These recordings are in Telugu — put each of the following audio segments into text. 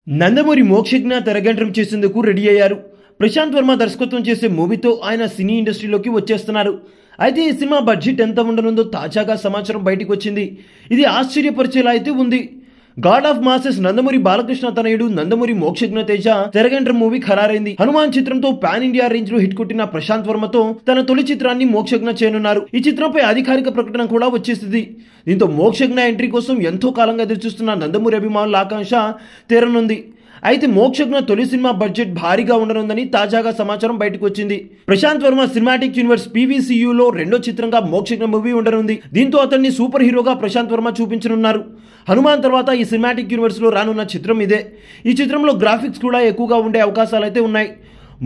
నందమూరి మోక్షజ్ఞ తెరగంటం చేసేందుకు రెడీ అయ్యారు. ప్రశాంత్ వర్మ దర్శకత్వం చేసే మూవీతో ఆయన సినీ ఇండస్ట్రీలోకి వచ్చేస్తున్నారు. అయితే ఈ సినిమా బడ్జెట్ ఎంత ఉండనుందో తాజాగా సమాచారం బయటకు వచ్చింది. ఇది ఆశ్చర్యపరిచేలా అయితే ఉంది. God of masses Nandamuri Balakrishna తనయుడు నందమూరి మోక్షజ్ఞ తేజ తెరగంటం మూవీ ఖరారైంది. హనుమాన్ చిత్రంతో పాన్ ఇండియా రేంజ్ లో హిట్ కొట్టిన ప్రశాంత్ వర్మతో తన తొలి చిత్రాన్ని మోక్షజ్ఞ చేయనున్నారు. ఈ చిత్రంపై అధికారిక ప్రకటన కూడా వచ్చేసింది. దీంతో మోక్షజ్ఞ ఎంట్రీ కోసం ఎంతో కాలంగా ఎదురుచూస్తున్న నందమూరి అభిమానుల ఆకాంక్ష తీరనుంది. అయితే మోక్షజ్ఞ తొలి సినిమా బడ్జెట్ భారీగా ఉండనుందని తాజాగా సమాచారం బయటకు వచ్చింది. ప్రశాంత్ వర్మ సినిమాటిక్ యూనివర్స్ పీవీసీయూలో రెండో చిత్రంగా మోక్షజ్ఞ మూవీ ఉండనుంది. దీంతో అతన్ని సూపర్ హీరోగా ప్రశాంత్ వర్మ చూపించనున్నారు. హనుమాన్ తర్వాత ఈ సినిమాటిక్ యూనివర్స్ లో రానున్న చిత్రం ఇదే. ఈ చిత్రంలో గ్రాఫిక్స్ కూడా ఎక్కువగా ఉండే అవకాశాలైతే ఉన్నాయి.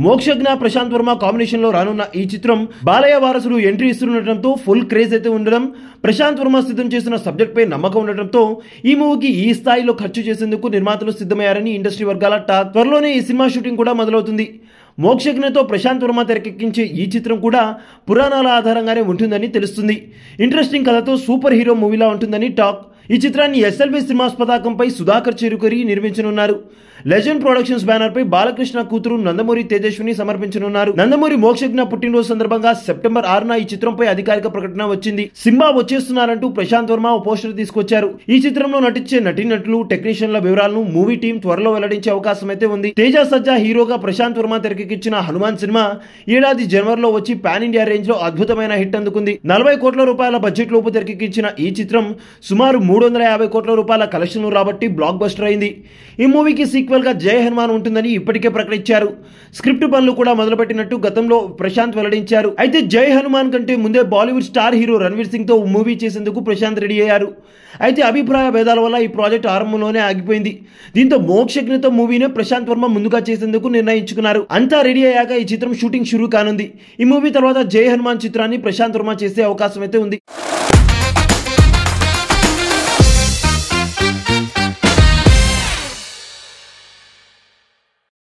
మోక్షజ్ఞ ప్రశాంత్ వర్మ కాంబినేషన్ లో రానున్న ఈ చిత్రం బాలయ్య వారసులు ఎంట్రీ ఇస్తుండటంతో ఫుల్ క్రేజ్ అయితే ఉండడం, ప్రశాంత్ వర్మ సిద్ధం చేసిన సబ్జెక్ట్ పై నమ్మకం ఉండటంతో ఈ మూవీకి ఈ స్థాయిలో ఖర్చు చేసేందుకు నిర్మాతలు సిద్ధమయ్యారని ఇండస్ట్రీ వర్గాల టాక్. త్వరలోనే ఈ సినిమా షూటింగ్ కూడా మొదలవుతుంది. మోక్షజ్ఞతో ప్రశాంత్ వర్మ తెరకెక్కించే ఈ చిత్రం కూడా పురాణాల ఆధారంగానే ఉంటుందని తెలుస్తుంది. ఇంట్రెస్టింగ్ కథతో సూపర్ హీరో మూవీలా ఉంటుందని టాక్. ఈ చిత్రాన్ని ఎస్ఎల్వి సినిమాస్ పతాకంపై సుధాకర్ చెరుకరి నిర్మించనున్నారు. లెజెండ్ ప్రొడక్షన్స్ బ్యానర్ పై బాలకృష్ణ కూతురు నందమూరి తేజస్విని సమర్పించనున్నారు. నందమూరి మోక్షజ్ఞ పుట్టినరోజు సందర్భంగా సెప్టెంబర్ 6న ఈ చిత్రంపై అధికారిక ప్రకటన వచ్చింది. సింబా వచ్చేస్తున్నారంటూ ప్రశాంత్ వర్మ ఓ పోస్టర్ తీసుకొచ్చారు. ఈ చిత్రంలో నటించే నటీనటులు, టెక్నీషియన్ల వివరాలను మూవీ టీం త్వరలో వెల్లడించే అవకాశం అయితే ఉంది. తేజ సజ్జా హీరోగా ప్రశాంత్ వర్మ తెరకెక్కించిన హనుమాన్ సినిమా ఏడాది జనవరిలో వచ్చి పాన్ ఇండియా రేంజ్ లో అద్భుతమైన హిట్ అందుకుంది. 40 కోట్ల రూపాయల బడ్జెట్ లోపు తెరకెక్కించిన ఈ చిత్రం సుమారు 350 కోట్ల రూపాయల కలెక్షన్లు రాబట్టి బ్లాక్ బస్టర్ అయింది. ఈ మూవీకి సీక్వెల్ గా జై హనుమాన్ ఉంటుందని ఇప్పటికే ప్రకటించారు. స్క్రిప్ట్ పనులు కూడా మొదలుపెట్టినట్టు గతంలో ప్రశాంత్ వెల్లడించారు. అయితే జై హనుమాన్ కంటే ముందే బాలీవుడ్ స్టార్ హీరో రణ్వీర్ సింగ్ తో మూవీ చేసేందుకు ప్రశాంత్ రెడీ అయ్యారు. అయితే అభిప్రాయ భేదాల వల్ల ఈ ప్రాజెక్ట్ ఆరంభంలోనే ఆగిపోయింది. దీంతో మోక్షజ్ఞతో మూవీనే ప్రశాంత్ వర్మ ముందుగా చేసేందుకు నిర్ణయించుకున్నారు. అంతా రెడీ అయ్యాక ఈ చిత్రం షూటింగ్ షురూ కానుంది. ఈ మూవీ తర్వాత జై హనుమాన్ చిత్రాన్ని ప్రశాంత్ వర్మ చేసే అవకాశం అయితే ఉంది.